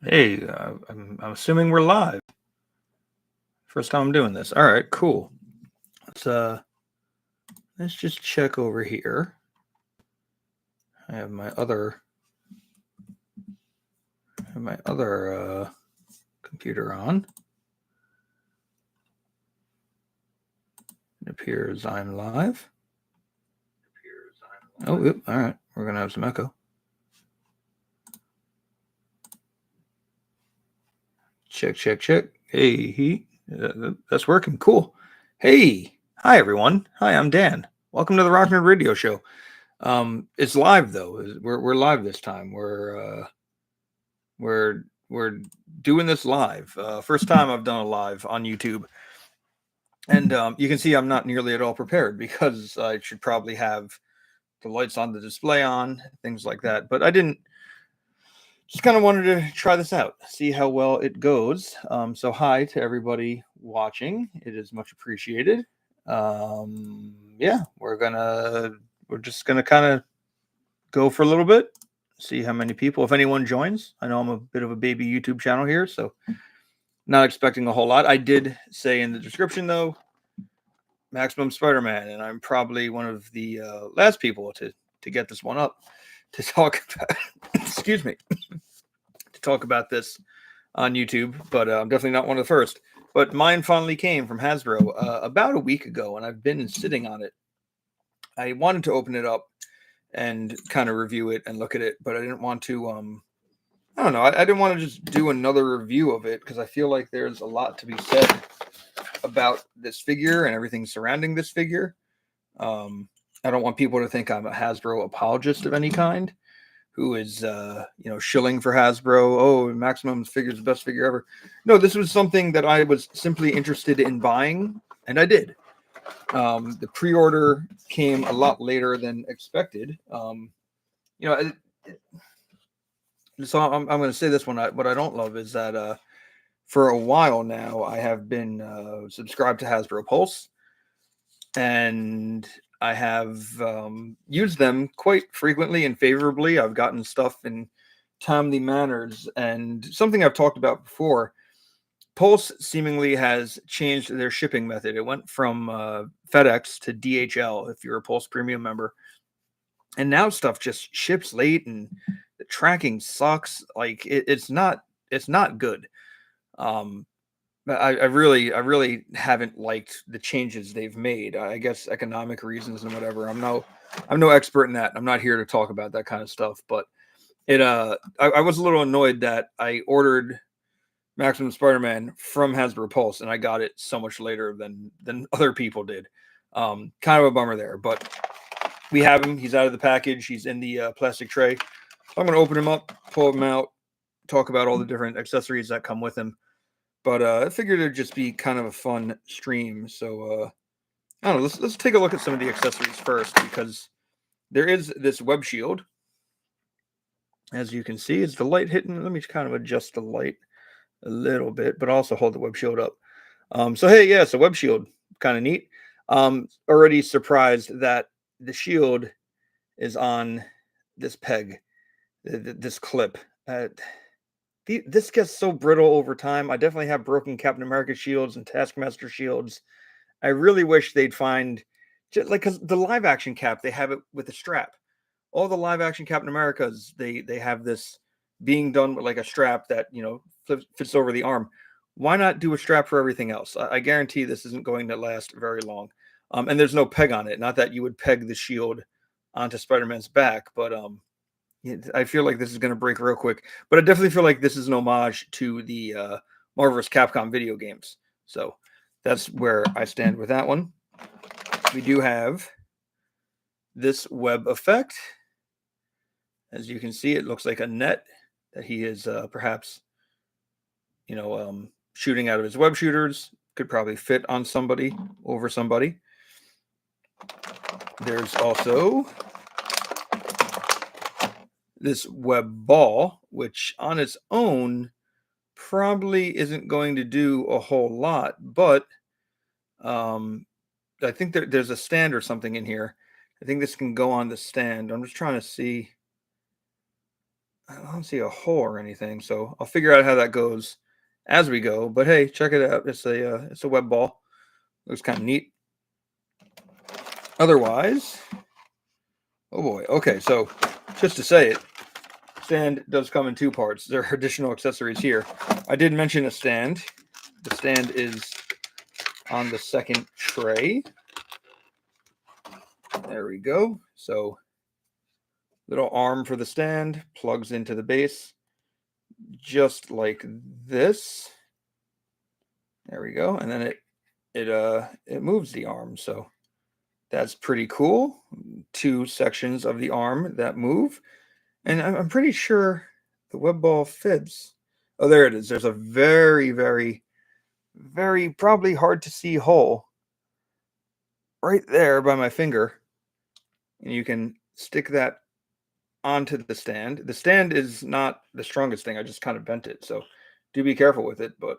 Hey, I'm assuming we're live. First time I'm doing this. All right, cool. Let's uh let's just check over here. I have my other computer on. It appears I'm live. Oh, yep. All right. We're gonna have some echo. Check, check, check. Hey, that's working. Cool. Hey, hi everyone. Hi, I'm Dan. Welcome to the Rock Nerd Radio Show. It's live though. We're live this time. We're doing this live. First time I've done a live on YouTube, and you can see I'm not nearly at all prepared because I should probably have the lights on the display on, things like that. But I didn't. Just kind of wanted to try this out, see how well it goes. So hi to everybody watching. It is much appreciated. Yeah, we're just gonna kind of go for a little bit, see how many people, if anyone joins. I know I'm a bit of a baby YouTube channel here, so not expecting a whole lot. I did say in the description though, Maximum Spider-Man, and I'm probably one of the last people to get this one up to talk about. Excuse me, to talk about this on YouTube, but I'm definitely not one of the first. But mine finally came from Hasbro about a week ago, and I've been sitting on it. I wanted to open it up and kind of review it and look at it, but I didn't want to. I don't know. I didn't want to just do another review of it because I feel like there's a lot to be said about this figure and everything surrounding this figure. I don't want people to think I'm a Hasbro apologist of any kind who is shilling for Hasbro. Oh, Maximum's figure is the best figure ever. No, this was something that I was simply interested in buying, and I did. The pre-order came a lot later than expected. You know, so I'm going to say this one. What I don't love is that for a while now I have been subscribed to Hasbro Pulse, and I have used them quite frequently and favorably. I've gotten stuff in timely manners, and something I've talked about before. Pulse seemingly has changed their shipping method. It went from FedEx to DHL if you're a Pulse Premium member, and now stuff just ships late, and the tracking sucks. Like it's not good. Um, I really haven't liked the changes they've made. I guess economic reasons and whatever. I'm no expert in that. I'm not here to talk about that kind of stuff. But I was a little annoyed that I ordered Maximum Spider-Man from Hasbro Pulse and I got it so much later than other people did. Kind of a bummer there. But we have him. He's out of the package. He's in the plastic tray. So I'm gonna open him up, pull him out, talk about all the different accessories that come with him. But I figured it'd just be kind of a fun stream. So I don't know. Let's take a look at some of the accessories first because there is this web shield. As you can see, is the light hitting? Let me kind of adjust the light a little bit, but also hold the web shield up. So hey, yeah, so web shield, kind of neat. Already surprised that the shield is on this peg, this clip. This gets so brittle over time. I definitely have broken Captain America shields and Taskmaster shields. I really wish they'd find just like because the live action cap they have it with a strap. All the live action Captain Americas they have this being done with like a strap that fits over the arm. Why not do a strap for everything else? I guarantee this isn't going to last very long. And there's no peg on it. Not that you would peg the shield onto Spider-Man's back, but I feel like this is going to break real quick. But I definitely feel like this is an homage to the Marvel vs. Capcom video games. So that's where I stand with that one. We do have this web effect. As you can see, it looks like a net that he is perhaps, shooting out of his web shooters. Could probably fit on somebody, over somebody. There's also this web ball, which on its own probably isn't going to do a whole lot, but I think there's a stand or something in here. I think this can go on the stand. I'm just trying to see. I don't see a hole or anything, so I'll figure out how that goes as we go. But hey, check it out. It's a web ball. Looks kind of neat. Otherwise, oh boy. Okay, so just to say it, stand does come in two parts. There are additional accessories here. I did mention a stand. The stand is on the second tray. There we go. So little arm for the stand plugs into the base just like this. There we go. And then it moves the arm. So that's pretty cool. Two sections of the arm that move. And I'm pretty sure the web ball fits. Oh, there it is. There's a very, very, very probably hard to see hole right there by my finger. And you can stick that onto the stand. The stand is not the strongest thing. I just kind of bent it. So do be careful with it. But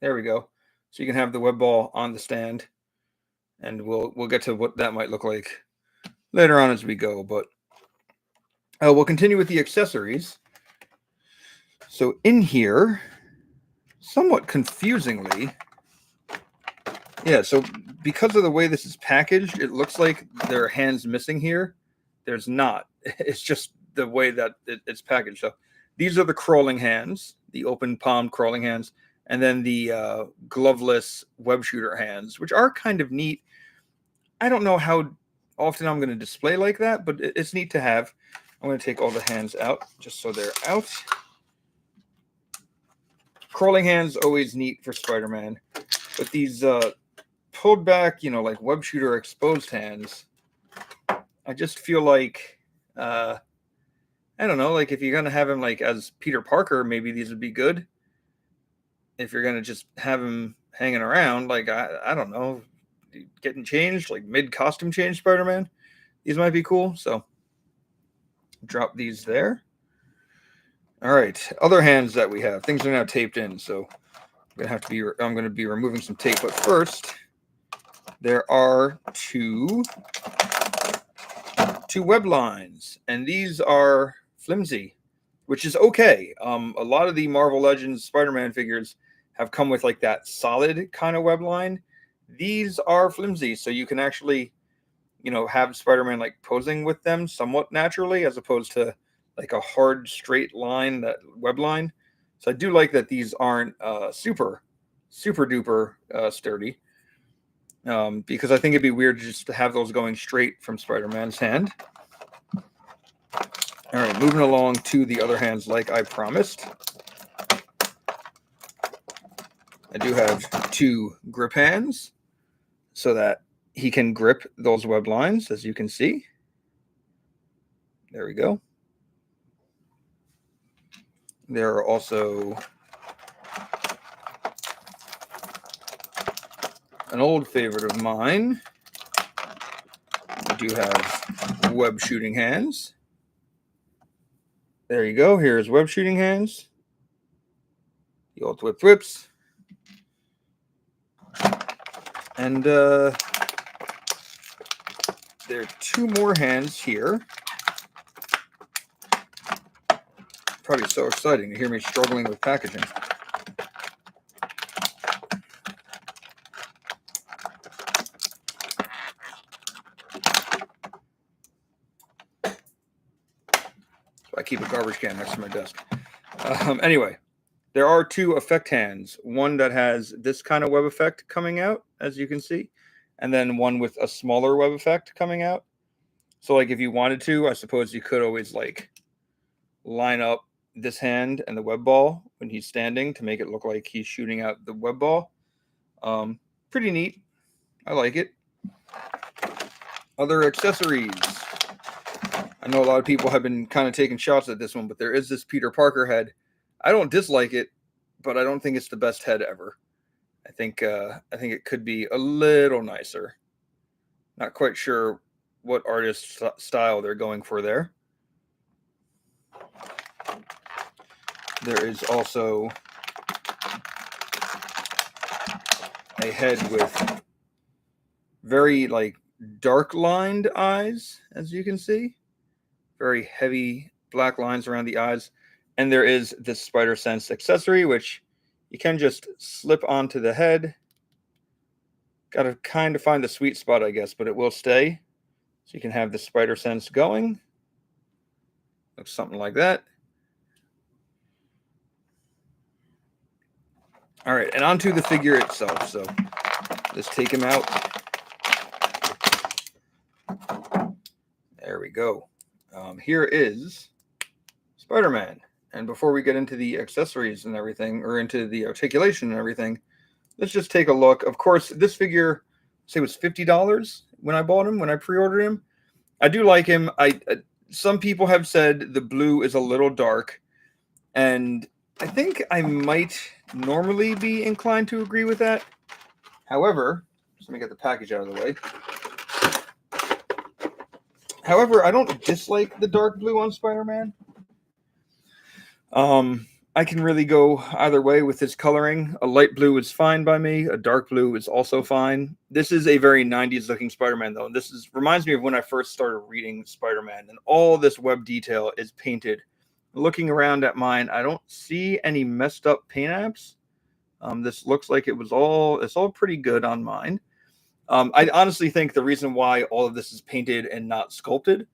there we go. So you can have the web ball on the stand. And we'll get to what that might look like later on as we go. But we'll continue with the accessories. So in here, somewhat confusingly, yeah, so because of the way this is packaged, it looks like there are hands missing here. There's not. It's just the way that it's packaged. So these are the crawling hands, the open palmed crawling hands, and then the gloveless web shooter hands, which are kind of neat. I don't know how often I'm going to display like that, but it's neat to have. I'm going to take all the hands out just so they're out. Crawling hands, always neat for Spider-Man. But these pulled back, like web shooter exposed hands, I just feel like, I don't know, like if you're going to have him like as Peter Parker, maybe these would be good. If you're going to just have him hanging around, like, I don't know, getting changed, like mid-costume change Spider-Man, these might be cool. So drop these there. All right, other hands that we have. Things are now taped in, so I'm going to be removing some tape. But first, there are two web lines, and these are flimsy, which is okay. A lot of the Marvel Legends Spider-Man figures have come with like that solid kind of web line. These are flimsy, so you can actually, have Spider-Man like posing with them somewhat naturally, as opposed to like a hard straight line, that web line. So I do like that these aren't super duper sturdy, because I think it'd be weird just to have those going straight from Spider-Man's hand. All right, moving along to the other hands like I promised. I do have two grip hands so that he can grip those web lines, as you can see. There we go. There are also an old favorite of mine. I do have web shooting hands. There you go. Here's web shooting hands. The old whips. And there are two more hands here. Probably so exciting to hear me struggling with packaging. So I keep a garbage can next to my desk. Anyway, there are two effect hands. One that has this kind of web effect coming out, as you can see, and then one with a smaller web effect coming out. So like if you wanted to, I suppose you could always like line up this hand and the web ball when he's standing to make it look like he's shooting out the web ball. Pretty neat. I like it. Other accessories. I know a lot of people have been kind of taking shots at this one, but there is this Peter Parker head. I don't dislike it, but I don't think it's the best head ever. I think it could be a little nicer. Not quite sure what artist style they're going for there. There is also a head with very like dark lined eyes, as you can see. Very heavy black lines around the eyes. And there is this Spider Sense accessory, which you can just slip onto the head. Got to kind of find the sweet spot, I guess, but it will stay. So you can have the Spider Sense going. Looks something like that. All right, and onto the figure itself. So let's take him out. There we go. Here is Spider-Man. And before we get into the accessories and everything, or into the articulation and everything, let's just take a look. Of course, this figure, say, was $50 when I bought him, when I pre-ordered him. I do like him. Some people have said the blue is a little dark, and I think I might normally be inclined to agree with that. However, let me get the package out of the way. However, I don't dislike the dark blue on Spider-Man. I can really go either way with his coloring. A light blue is fine by me. A dark blue is also fine. This is a very 90s looking Spider-Man, though. And this reminds me of when I first started reading Spider-Man, and all this web detail is painted. Looking around at mine, I don't see any messed up paint apps. This looks like it's all pretty good on mine. I honestly think the reason why all of this is painted and not sculpted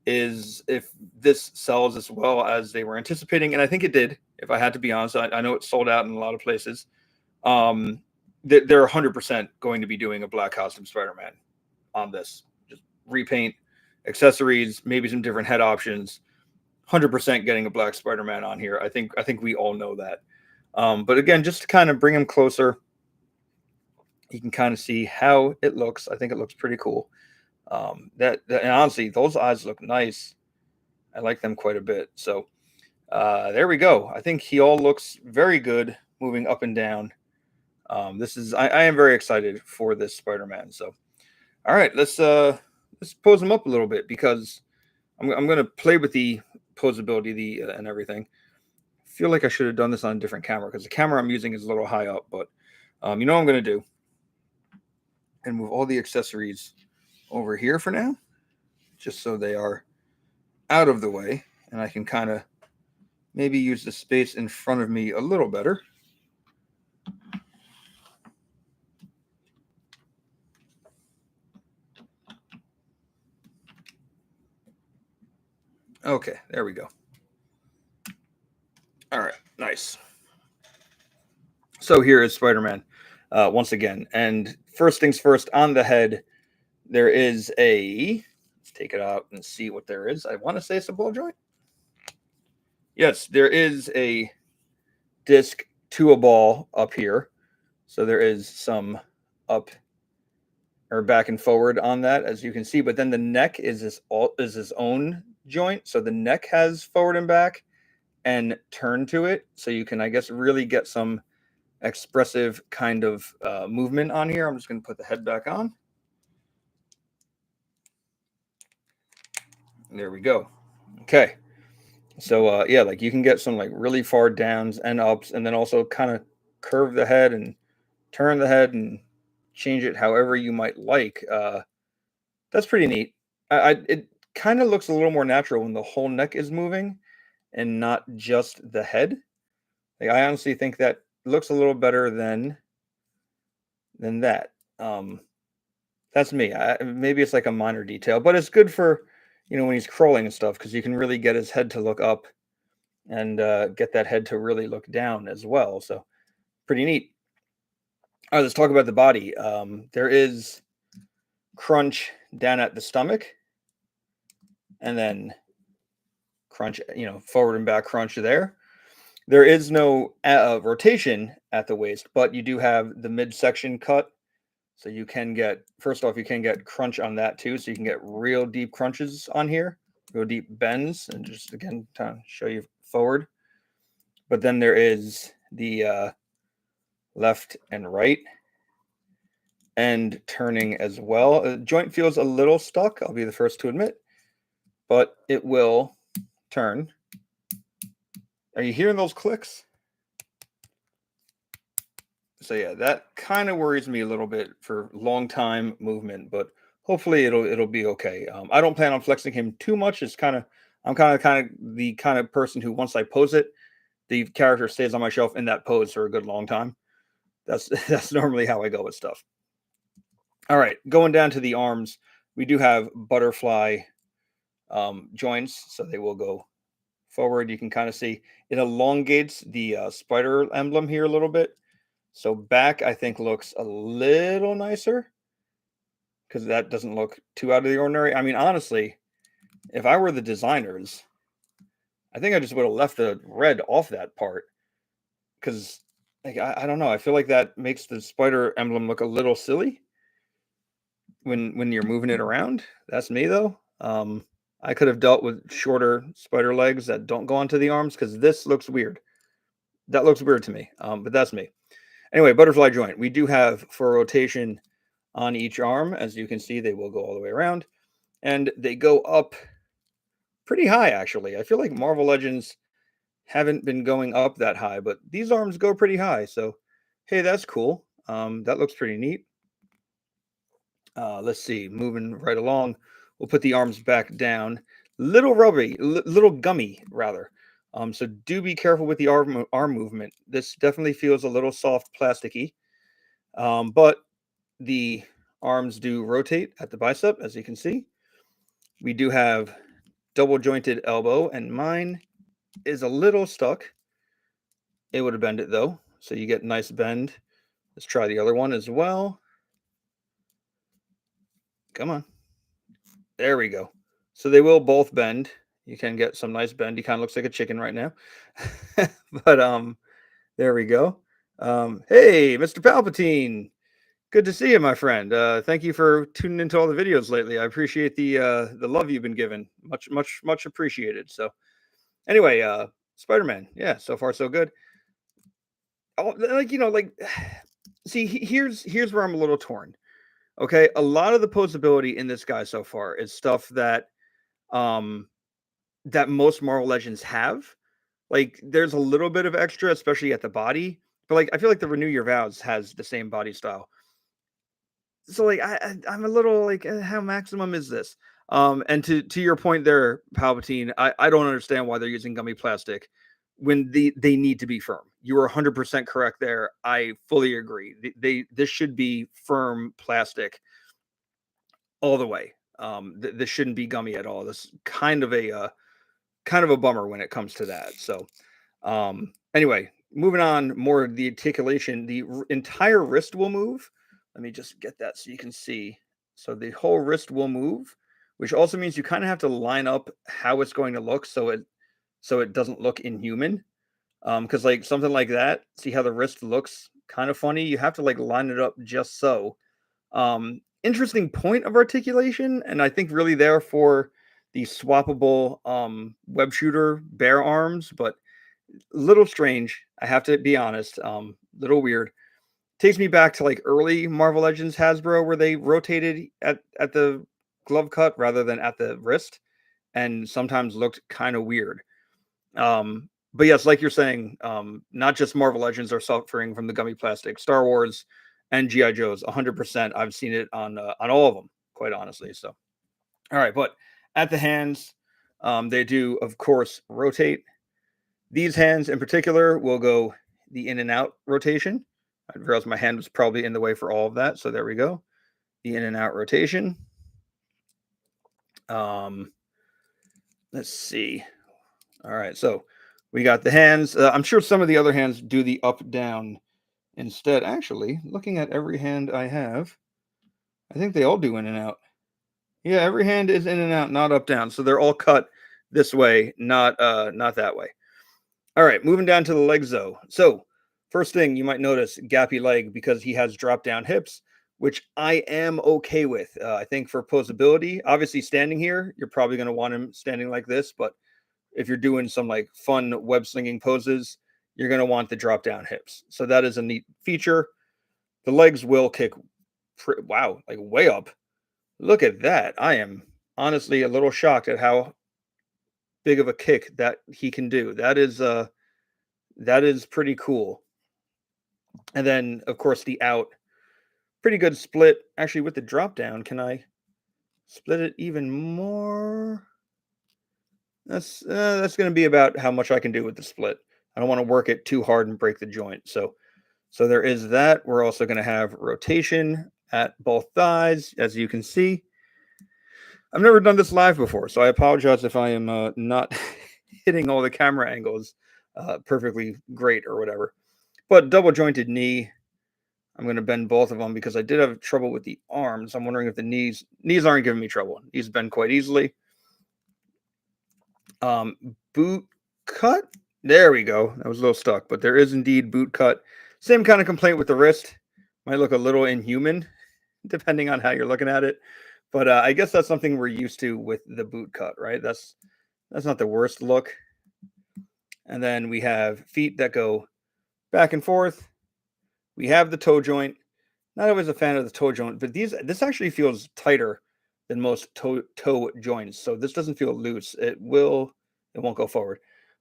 is if this sells as well as they were anticipating, and I think it did. If I had to be honest, I know it sold out in a lot of places. They're 100% going to be doing a black costume Spider-Man on this. Just repaint, accessories, maybe some different head options. 100% getting a black Spider-Man on here. I think we all know that. But again, just to kind of bring him closer, you can kind of see how it looks. I think it looks pretty cool. And honestly, those eyes look nice. I like them quite a bit. So there we go. I think he all looks very good moving up and down. I am very excited for this Spider-Man. So, all right, let's pose him up a little bit, because I'm going to play with the posability, and everything. I feel like I should have done this on a different camera, because the camera I'm using is a little high up, but you know what I'm going to do? And move all the accessories over here for now, just so they are out of the way, and I can kind of maybe use the space in front of me a little better. Okay, there we go. All right, nice. So here is Spider-Man once again. And first things first, on the head, there is let's take it out and see what there is. I want to say it's a ball joint. Yes, there is a disc to a ball up here. So there is some up or back and forward on that, as you can see. But then the neck is his own joint. So the neck has forward and back and turn to it. So you can, I guess, really get some expressive kind of movement on here. I'm just going to put the head back on. There we go. Okay. So yeah, like you can get some like really far downs and ups, and then also kind of curve the head and turn the head and change it however you might like. That's pretty neat. It kind of looks a little more natural when the whole neck is moving and not just the head. Like, I honestly think that looks a little better than that. That's me. Maybe it's like a minor detail, but it's good for, when he's crawling and stuff, because you can really get his head to look up and get that head to really look down as well. So pretty neat. All right, let's talk about the body. There is crunch down at the stomach, and then crunch, forward and back crunch there. There is no rotation at the waist, but you do have the midsection cut. So you can get crunch on that too. So you can get real deep crunches on here, real deep bends, and just again, to show you forward. But then there is the left and right and turning as well. The joint feels a little stuck, I'll be the first to admit, but it will turn. Are you hearing those clicks? So yeah, that kind of worries me a little bit for long time movement, but hopefully it'll be okay. I don't plan on flexing him too much. It's kind of I'm kind of the kind of person who once I pose it, the character stays on my shelf in that pose for a good long time. That's that's normally how I go with stuff. All right, going down to the arms, we do have butterfly joints, so they will go forward. You can kind of see it elongates the spider emblem here a little bit. So back, I think, looks a little nicer because that doesn't look too out of the ordinary. I mean, honestly, if I were the designers, I think I just would have left the red off that part because, like, I don't know. I feel like that makes the spider emblem look a little silly when you're moving it around. That's me though. I could have dealt with shorter spider legs that don't go onto the arms because this looks weird. That looks weird to me. But that's me. Anyway, butterfly joint. We do have for rotation on each arm. As you can see, they will go all the way around and they go up pretty high, actually. I feel like Marvel Legends haven't been going up that high, but these arms go pretty high. So, hey, that's cool. That looks pretty neat. Let's see, moving right along. We'll put the arms back down. Little rubbery, little gummy, rather. So do be careful with the arm movement. This definitely feels a little soft, plasticky. But the arms do rotate at the bicep, as you can see. We do have double jointed elbow, and mine is a little stuck. It would have bend it though, so you get nice bend. Let's try the other one as well. Come on. There we go. So they will both bend. You can get some nice bend. He kind of looks like a chicken right now. But there we go. Hey, Mr. Palpatine. Good to see you, my friend. Thank you for tuning into all the videos lately. I appreciate the love you've been given. Much appreciated. So anyway, Spider-Man. Yeah, so far so good. Oh, like see, here's where I'm a little torn. Okay, a lot of the posability in this guy so far is stuff um that most Marvel Legends have. Like there's a little bit of extra, especially at the body, but like I feel like the Renew Your Vows has the same body style. So like I'm a little like how maximum is this? And to your point there, Palpatine, I don't understand why they're using gummy plastic when they need to be firm. You are 100% correct there. I fully agree. This should be firm plastic all the way. This shouldn't be gummy at all. This kind of a bummer when it comes to that. So, anyway, moving on, more of the articulation. The entire wrist will move. Let me just get that so you can see. So the whole wrist will move, which also means you kind of have to line up how it's going to look so it doesn't look inhuman. Because like something like that, see how the wrist looks kind of funny. You have to like line it up just so. Interesting point of articulation, and I think really there for the swappable web shooter bear arms, but little strange. I have to be honest. Little weird. Takes me back to like early Marvel Legends Hasbro where they rotated at the glove cut rather than at the wrist, and sometimes looked kind of weird. But yes, like you're saying, not just Marvel Legends are suffering from the gummy plastic. Star Wars and GI Joes, 100%. I've seen it on all of them, quite honestly. So, all right, but at the hands, they do of course rotate. These hands in particular will go the in and out rotation. I realized my hand was probably in the way for all of that, so there we go. The in and out rotation. Um, let's see. All right, so we got the hands. I'm sure some of the other hands do the up down instead. Actually, looking at every hand I have, I think they all do in and out. Yeah, every hand is in and out, not up down. So they're all cut this way, not that way. All right, moving down to the legs though. So first thing you might notice, gappy leg because he has drop down hips, which I am okay with. I think for posability, obviously standing here, you're probably going to want him standing like this, but if you're doing some like fun web slinging poses, you're going to want the drop down hips. So that is a neat feature. The legs will kick, wow, like way up. Look at that. I am honestly a little shocked at how big of a kick that he can do. That is pretty cool. And then of course the out, pretty good split. Actually, with the drop down, can I split it even more? That's going to be about how much I can do with the split. I don't want to work it too hard and break the joint. So there is that. We're also going to have rotation at both thighs, as you can see. I've never done this live before, so I apologize if I am not hitting all the camera angles perfectly great or whatever. But double jointed knee, I'm going to bend both of them because I did have trouble with the arms. I'm wondering if the knees aren't giving me trouble. Knees bend quite easily. Boot cut. There we go. That was a little stuck, but there is indeed boot cut. Same kind of complaint with the wrist. Might look a little inhuman, depending on how you're looking at it. But I guess that's something we're used to with the boot cut, right? That's not the worst look. And then we have feet that go back and forth. We have the toe joint. Not always a fan of the toe joint, but this actually feels tighter than most toe joints. So this doesn't feel loose. It won't go forward.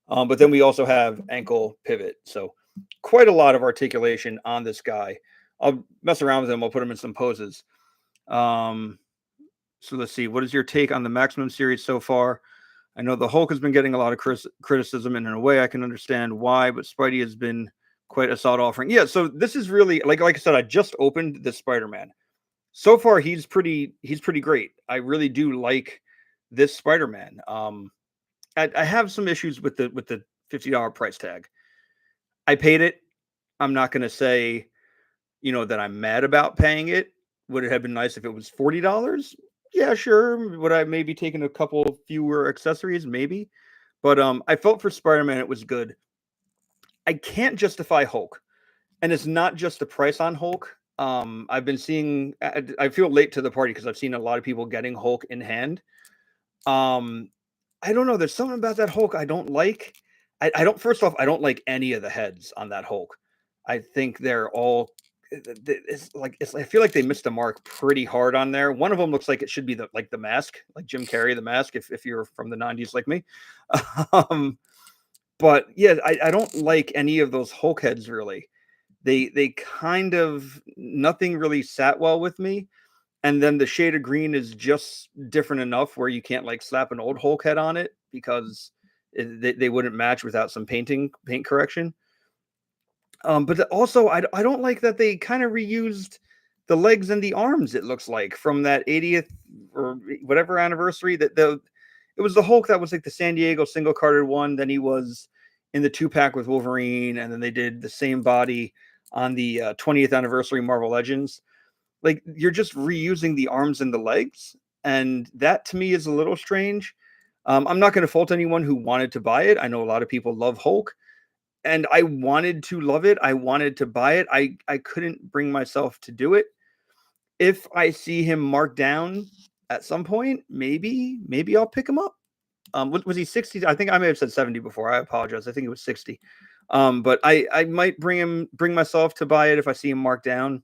But then we also have ankle pivot. So quite a lot of articulation on this guy. I'll mess around with him. I'll put him in some poses. So let's see. What is your take on the Maximum series so far? I know the Hulk has been getting a lot of criticism, and in a way I can understand why, but Spidey has been quite a solid offering. Yeah, so this is really, like I said, I just opened the Spider-Man. So far, he's pretty great. I really do like this Spider-Man. I have some issues with the $50 price tag. I paid it. I'm not going to say, that I'm mad about paying it. Would it have been nice if it was $40? Yeah, sure. Would I maybe taken a couple fewer accessories? Maybe. But I felt for Spider-Man it was good. I can't justify Hulk. And it's not just the price on Hulk. I've been seeing, I feel late to the party because I've seen a lot of people getting Hulk in hand. I don't know. There's something about that Hulk I don't like. First off, I don't like any of the heads on that Hulk. I think they're all, I feel like they missed the mark pretty hard on there. One of them looks like it should be the mask, like Jim Carrey, the mask, if you're from the 90s like me. But yeah, I don't like any of those Hulk heads really. They kind of, nothing really sat well with me. And then the shade of green is just different enough where you can't like slap an old Hulk head on it because they wouldn't match without some paint correction. But also I don't like that they kind of reused the legs and the arms, it looks like, from that 80th or whatever anniversary. It was the Hulk that was like the San Diego single carded one. Then he was in the 2-pack with Wolverine, and then they did the same body on the 20th anniversary Marvel Legends. Like, you're just reusing the arms and the legs, and that to me is a little strange. I'm not going to fault anyone who wanted to buy it. I know a lot of people love Hulk, and I wanted to love it. I wanted to buy it. I couldn't bring myself to do it. If I see him marked down at some point, maybe I'll pick him up. Was he 60? I think I may have said 70 before. I apologize. I think it was 60. But I might bring myself to buy it if I see him marked down.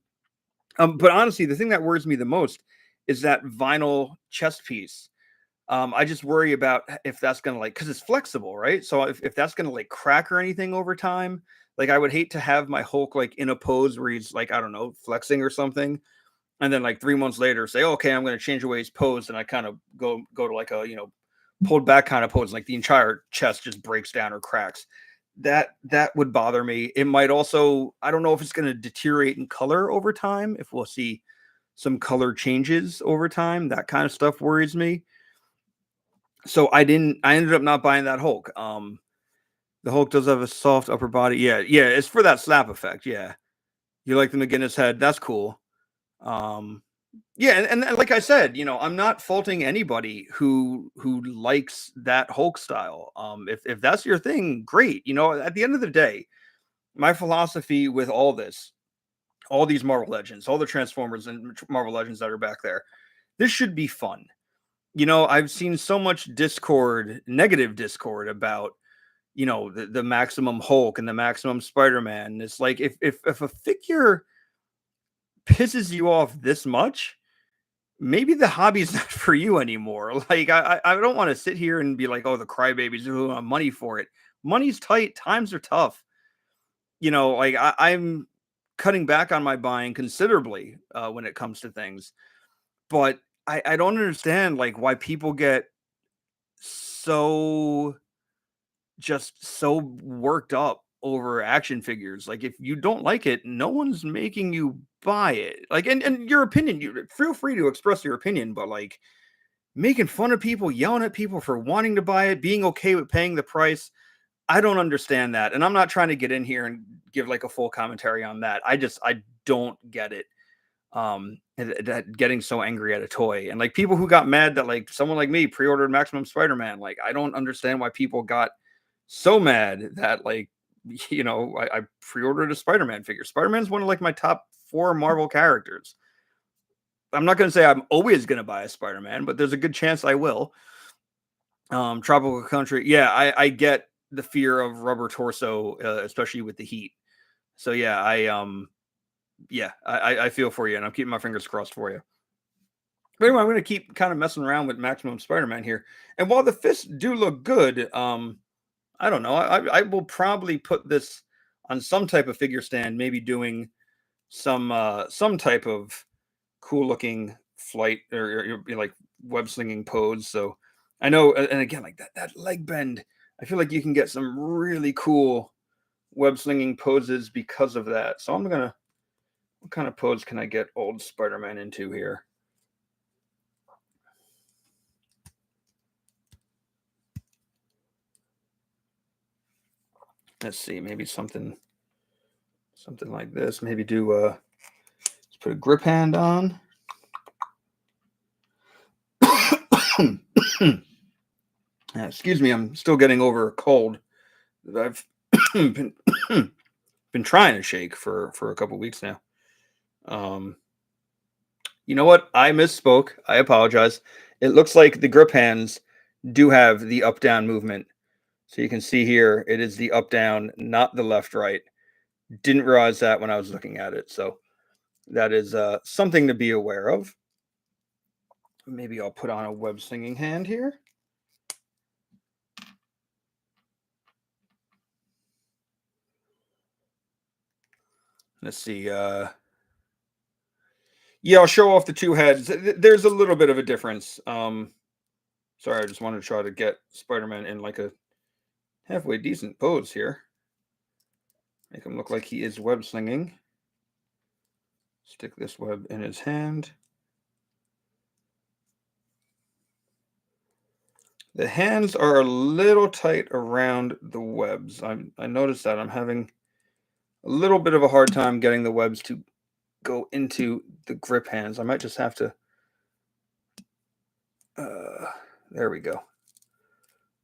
But honestly, the thing that worries me the most is that vinyl chest piece. I just worry about if that's going to because it's flexible, right? So if that's going to crack or anything over time, I would hate to have my Hulk in a pose where he's I don't know, flexing or something. And then 3 months later say, okay, I'm going to change the way he's posed. And I kind of go to a, pulled back kind of pose. The entire chest just breaks down or cracks. That would bother me. It might also, I don't know if it's going to deteriorate in color over time, if we'll see some color changes over time. That kind of stuff worries me. So I ended up not buying that Hulk. The Hulk does have a soft upper body. Yeah, it's for that slap effect. Yeah. You like the McGinnis head. That's cool. Yeah, and like I said, I'm not faulting anybody who likes that Hulk style. If that's your thing, great. At the end of the day, my philosophy with all these Marvel Legends, all the Transformers and Marvel Legends that are back there, this should be fun. I've seen so much negative discord about, the Maximum Hulk and the Maximum Spider-Man. It's like if a figure pisses you off this much, maybe the hobby is not for you anymore. I don't want to sit here and be like, oh, the crybabies, who want money for it. Money's tight. Times are tough. I'm cutting back on my buying considerably when it comes to things. But I don't understand why people get so just so worked up over action figures. Like if you don't like it, no one's making you buy it. Like and your opinion, you feel free to express your opinion, but like making fun of people, yelling at people for wanting to buy it, being okay with paying the price, I don't understand that. And I'm not trying to get in here and give like a full commentary on that. I don't get it. That getting so angry at a toy and like people who got mad that like someone like me pre-ordered Maximum Spider-Man. Like I don't understand why people got so mad that like I pre-ordered a Spider-Man figure. Spider-Man's one of like my top 4 Marvel characters. I'm not going to say I'm always going to buy a Spider-Man, but there's a good chance I will. Tropical Country, yeah, I get the fear of rubber torso, especially with the heat. So yeah, I feel for you, and I'm keeping my fingers crossed for you. But anyway, I'm going to keep kind of messing around with Maximum Spider-Man here, and while the fists do look good, I don't know. I will probably put this on some type of figure stand, maybe doing some type of cool looking flight or like web slinging pose. So I know, and again, like that leg bend, I feel like you can get some really cool web slinging poses because of that. So I'm gonna, what kind of pose can I get old Spider-Man into here? Let's see, maybe something like this. Maybe do let's put a grip hand on. Excuse me, I'm still getting over a cold that I've been been trying to shake for a couple weeks now. You know what? I misspoke. I apologize. It looks like the grip hands do have the up down movement. So you can see here it is the up down, not the left right. Didn't realize that when I was looking at it. So that is something to be aware of. Maybe I'll put on a web slinging hand here. Let's see. Yeah, I'll show off the 2 heads. There's a little bit of a difference. Sorry, I just wanted to try to get Spider-Man in like a halfway decent pose here. Make him look like he is web slinging. Stick this web in his hand. The hands are a little tight around the webs. I noticed that I'm having a little bit of a hard time getting the webs to go into the grip hands. I might just have to. There we go.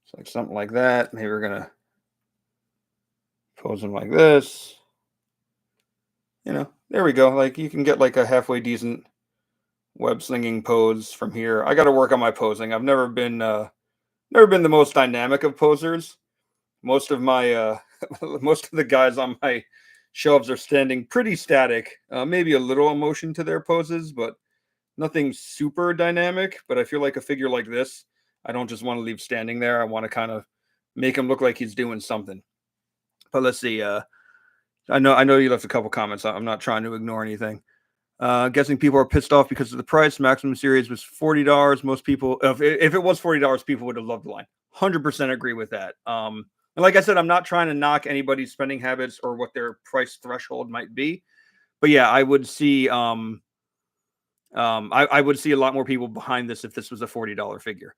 It's like something like that. Maybe we're gonna pose them like this. There we go. Like you can get like a halfway decent web slinging pose from here. I got to work on my posing. I've never been the most dynamic of posers. Most of my most of the guys on my shelves are standing pretty static. Maybe a little emotion to their poses, but nothing super dynamic. But I feel like a figure like this, I don't just want to leave standing there. I want to kind of make him look like he's doing something. But let's see. I know you left a couple comments. I'm not trying to ignore anything. Guessing people are pissed off because of the price. Maximum series was $40. Most people, if it was $40, people would have loved the line. 100% agree with that. And like I said, I'm not trying to knock anybody's spending habits or what their price threshold might be, but yeah, I would see, I would see a lot more people behind this if this was a $40 figure.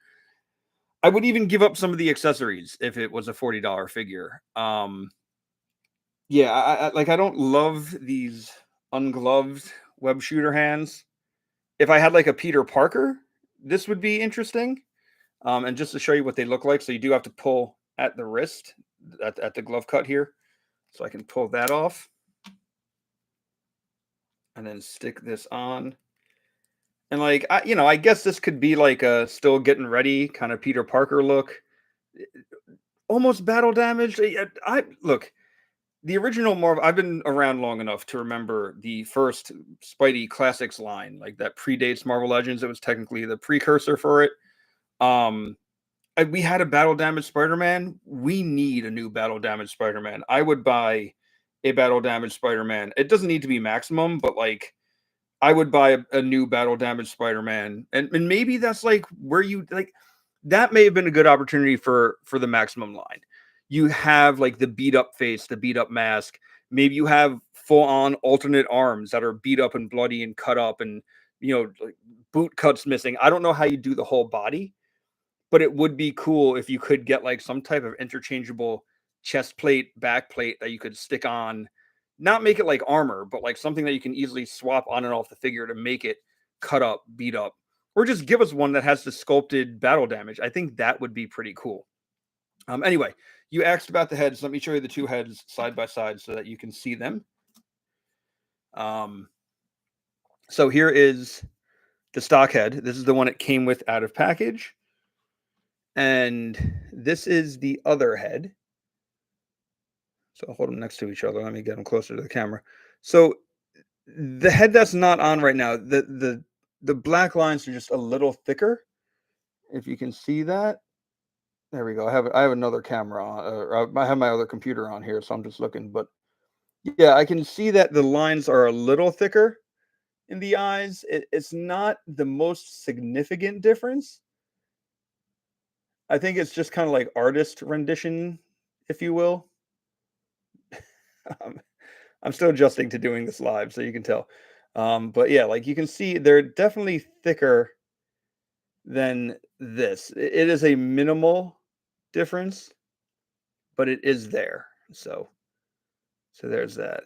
I would even give up some of the accessories if it was a $40 figure. Yeah, I don't love these ungloved web shooter hands. If I had like a Peter Parker, this would be interesting. And just to show you what they look like, so you do have to pull at the wrist, at the glove cut here. So I can pull that off and then stick this on. And like, I guess this could be like a still getting ready kind of Peter Parker look. Almost battle damaged. I look, the original Marvel, I've been around long enough to remember the first Spidey Classics line, like that predates Marvel Legends. It was technically the precursor for it. We had a battle damaged Spider-Man. We need a new battle damaged Spider-Man. I would buy a battle damaged Spider-Man. It doesn't need to be Maximum, but like I would buy a new battle damaged Spider-Man. And maybe that's like where you like that may have been a good opportunity for the Maximum line. You have like the beat up face, the beat up mask. Maybe you have full on alternate arms that are beat up and bloody and cut up, and like boot cuts missing. I don't know how you do the whole body, but it would be cool if you could get like some type of interchangeable chest plate, back plate that you could stick on. Not make it like armor, but like something that you can easily swap on and off the figure to make it cut up, beat up, or just give us one that has the sculpted battle damage. I think that would be pretty cool. Anyway, you asked about the heads. Let me show you the two heads side by side so that you can see them. So here is the stock head. This is the one it came with out of package. And this is the other head. So I'll hold them next to each other. Let me get them closer to the camera. So the head that's not on right now, the black lines are just a little thicker. If you can see that. There we go. I have another camera on, or I have my other computer on here, so I'm just looking. But yeah, I can see that the lines are a little thicker in the eyes. It's not the most significant difference. I think it's just kind of like artist rendition, if you will. I'm still adjusting to doing this live, so you can tell. But yeah, like you can see, they're definitely thicker than this. It is a minimal difference, but it is there. So there's that.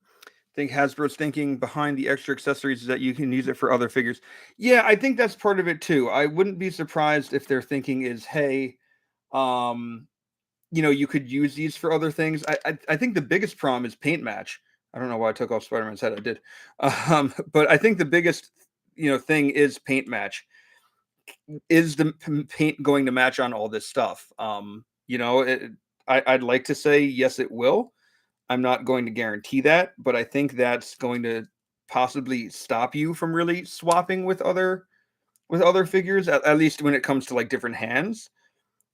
I think Hasbro's thinking behind the extra accessories is that you can use it for other figures. Yeah, I think that's part of it too. I wouldn't be surprised if their thinking is, hey, you could use these for other things. I think the biggest problem is paint match. I don't know why I took off Spider-Man's head. I did. But I think the biggest, thing is paint match. Is the paint going to match on all this stuff? I'd like to say yes, it will. I'm not going to guarantee that, but I think that's going to possibly stop you from really swapping with other figures, at least when it comes to like different hands.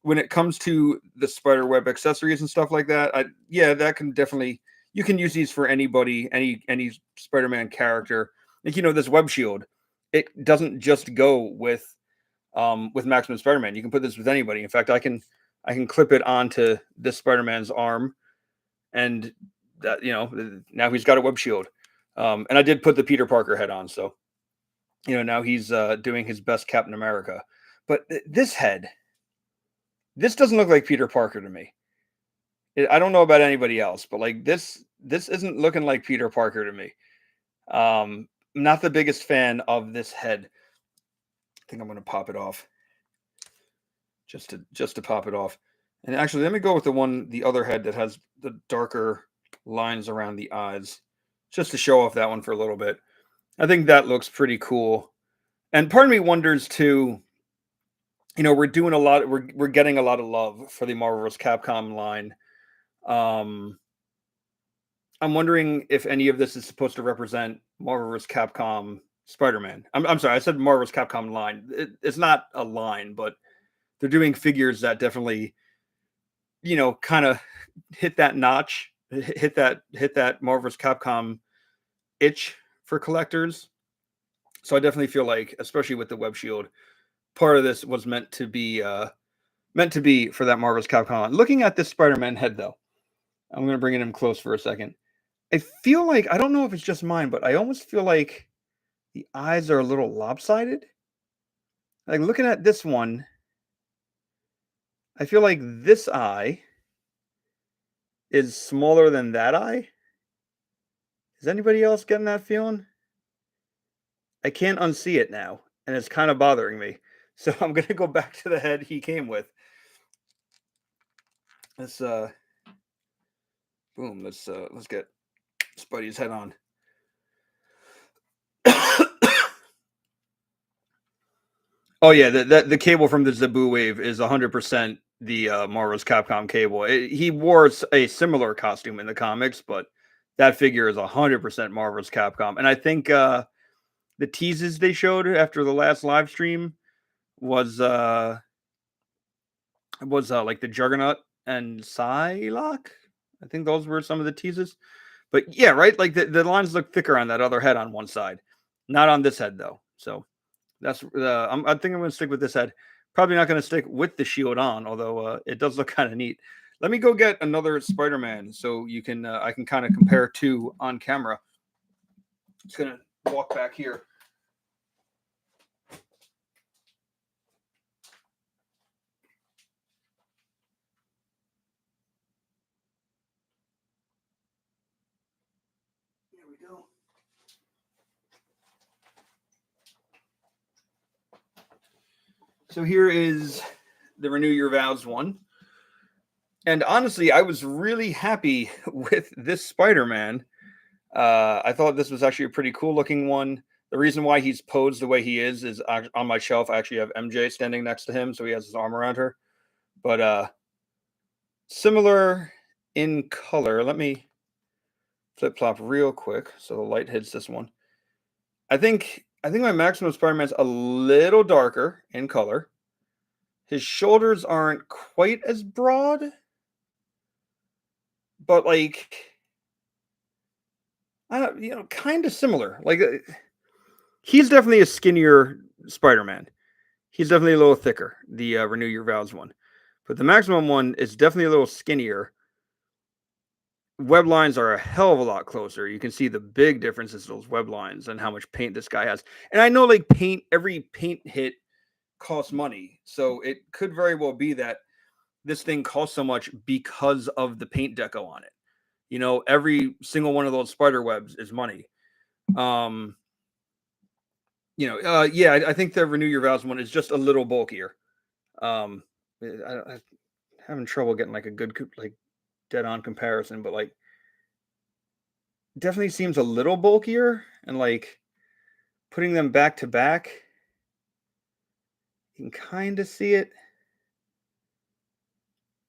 When it comes to the spiderweb accessories and stuff like that, that can definitely, you can use these for anybody, any Spider-Man character. Like this web shield, it doesn't just go with Maximum Spider-Man. You can put this with anybody. In fact, I can clip it onto this Spider-Man's arm, and that now he's got a web shield. And I did put the Peter Parker head on, so now he's doing his best Captain America. But this head. This doesn't look like Peter Parker to me. I don't know about anybody else, but like this isn't looking like Peter Parker to me. I'm not the biggest fan of this head. I think I'm going to pop it off. Just to pop it off. And actually, let me go with the other head that has the darker lines around the eyes, just to show off that one for a little bit. I think that looks pretty cool. And part of me wonders too, we're doing a lot. We're getting a lot of love for the Marvel vs. Capcom line. I'm wondering if any of this is supposed to represent Marvel vs. Capcom Spider-Man. I'm sorry, I said Marvel vs. Capcom line. It's not a line, but they're doing figures that definitely, kind of hit that notch, hit that Marvel vs. Capcom itch for collectors. So I definitely feel like, especially with the web shield, part of this was meant to be for that Marvel's Capcom. Looking at this Spider-Man head, though, I'm going to bring him close for a second. I feel like, I don't know if it's just mine, but I almost feel like the eyes are a little lopsided. Like looking at this one, I feel like this eye is smaller than that eye. Is anybody else getting that feeling? I can't unsee it now, and it's kind of bothering me. So I'm going to go back to the head he came with. Let's boom, let's get Spidey's head on. Oh yeah, the cable from the Zabu wave is 100% the Marvel's Capcom cable. He wore a similar costume in the comics, but that figure is 100% Marvel's Capcom. And I think the teases they showed after the last live stream was like the Juggernaut and Psylocke. I think those were some of the teases. But yeah, right? Like the lines look thicker on that other head on one side. Not on this head, though. So I think I'm going to stick with this head. Probably not going to stick with the shield on, although it does look kind of neat. Let me go get another Spider-Man so you can I can kind of compare two on camera. Just gonna walk back here. There we go. So here is the Renew Your Vows one. And honestly, I was really happy with this Spider-Man. I thought this was actually a pretty cool looking one. The reason why he's posed the way he is on my shelf. I actually have MJ standing next to him, so he has his arm around her. But similar in color. Let me flip flop real quick so the light hits this one. I think my Maximum Spider-Man's a little darker in color. His shoulders aren't quite as broad, but like I don't, kind of similar. Like he's definitely a skinnier Spider-Man. He's definitely a little thicker. The Renew Your Vows one, but the Maximum one is definitely a little skinnier. Web lines are a hell of a lot closer. You can see the big differences those web lines and how much paint this guy has. And I know like every paint hit costs money, so it could very well be that this thing costs so much because of the paint deco on it. Every single one of those spider webs is money. Yeah, I think the Renew Your Vows one is just a little bulkier. I'm having trouble getting like a good like dead on comparison, but like definitely seems a little bulkier, and like putting them back to back, you can kind of see it.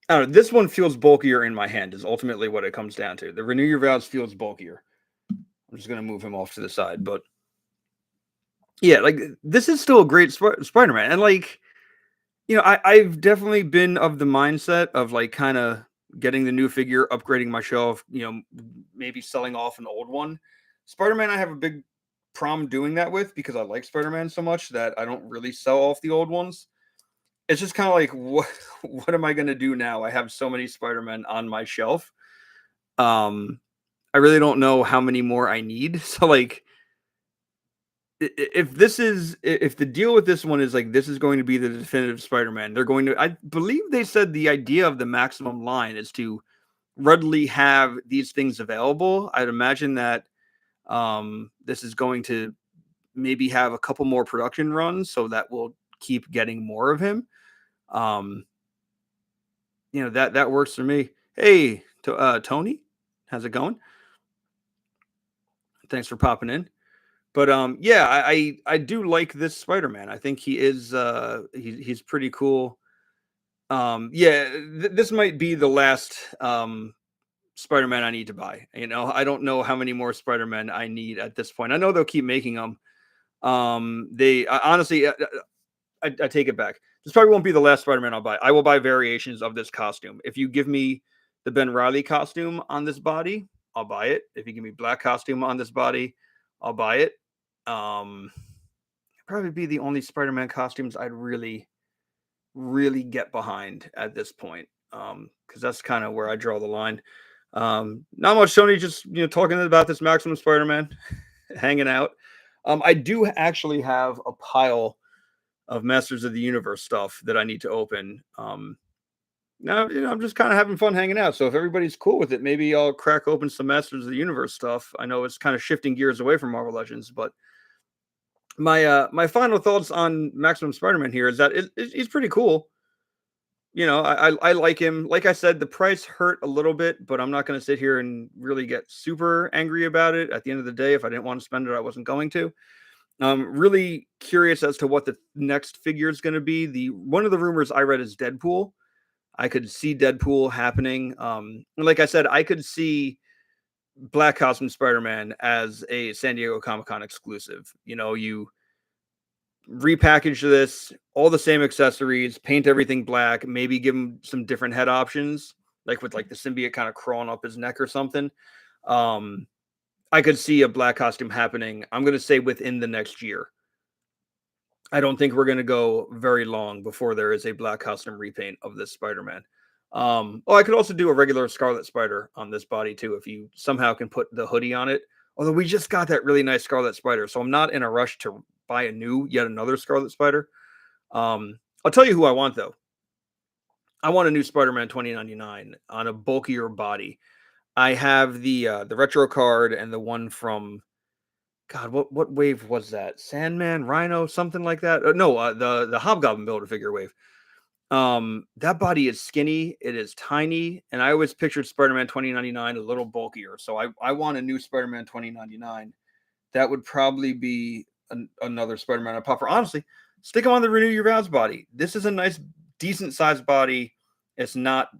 I don't know. This one feels bulkier in my hand is ultimately what it comes down to. The Renew Your Vows feels bulkier. I'm just going to move him off to the side, but yeah, like this is still a great Spider-Man. And like, I've definitely been of the mindset of like kind of getting the new figure, upgrading my shelf, maybe selling off an old one. Spider-Man, I have a big problem doing that with because I like Spider-Man so much that I don't really sell off the old ones. It's just kind of like, what am I going to do now? I have so many Spider-Man on my shelf. I really don't know how many more I need. So like, if the deal with this one is like this is going to be the definitive Spider-Man, they're going to, I believe they said the idea of the Maximum line is to readily have these things available. I'd imagine that this is going to maybe have a couple more production runs so that we'll keep getting more of him. That works for me. Hey, Tony, how's it going? Thanks for popping in. But yeah, I do like this Spider-Man. I think he is he's pretty cool. Yeah, this might be the last Spider-Man I need to buy. I don't know how many more Spider-Man I need at this point. I know they'll keep making them. Honestly, I take it back. This probably won't be the last Spider-Man I'll buy. I will buy variations of this costume. If you give me the Ben Reilly costume on this body, I'll buy it. If you give me black costume on this body, I'll buy it. Probably be the only Spider-Man costumes I'd really, really get behind at this point. Because that's kind of where I draw the line. Not much, Sony. Just talking about this Maximum Spider-Man, hanging out. I do actually have a pile of Masters of the Universe stuff that I need to open. Now, I'm just kind of having fun hanging out. So if everybody's cool with it, maybe I'll crack open some Masters of the Universe stuff. I know it's kind of shifting gears away from Marvel Legends, but my final thoughts on Maximum Spider-Man here is that he's pretty cool. I like him. Like I said, the price hurt a little bit, but I'm not going to sit here and really get super angry about it. At the end of the day, if I didn't want to spend it, I wasn't going to. Really curious as to what the next figure is going to be. One of the rumors I read is Deadpool. I could see Deadpool happening. And like I said, I could see Black Costume Spider-Man as a San Diego Comic-Con exclusive. You repackage this, all the same accessories, paint everything black, maybe give him some different head options, like with like the symbiote kind of crawling up his neck or something. I could see a black costume happening. I'm going to say within the next year. I don't think we're going to go very long before there is a black custom repaint of this Spider-Man. Oh, I could also do a regular Scarlet Spider on this body too, if you somehow can put the hoodie on it. Although we just got that really nice Scarlet Spider, so I'm not in a rush to buy yet another Scarlet Spider. I'll tell you who I want though. I want a new Spider-Man 2099 on a bulkier body. I have the retro card and the one from God. What wave was that? Sandman, Rhino, something like that. No, the Hobgoblin Build-A-Figure wave. That body is skinny, it is tiny, and I always pictured Spider-Man 2099 a little bulkier. So I want a new Spider-Man 2099. That would probably be another Spider-Man I pop for. Honestly, stick him on the Renew Your Vows body. This is a nice, decent sized body. It's not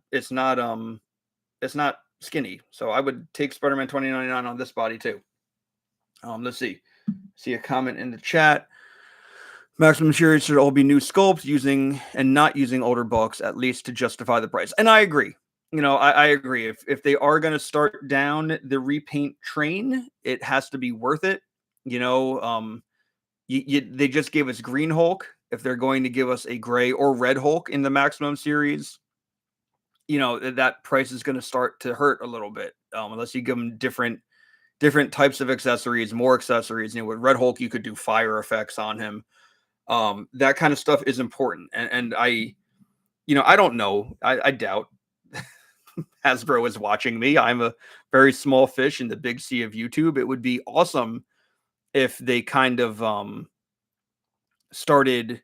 skinny. So I would take Spider-Man 2099 on this body too. Let's see. See a comment in the chat. Maximum series should all be new sculpts using and not using older books, at least to justify the price. And I agree. I agree. If they are going to start down the repaint train, it has to be worth it. They just gave us Green Hulk. If they're going to give us a gray or red Hulk in the Maximum series, that price is going to start to hurt a little bit, unless you give them different types of accessories, more accessories. With Red Hulk, you could do fire effects on him. That kind of stuff is important. And I don't know. I doubt Hasbro is watching me. I'm a very small fish in the big sea of YouTube. It would be awesome if they kind of started.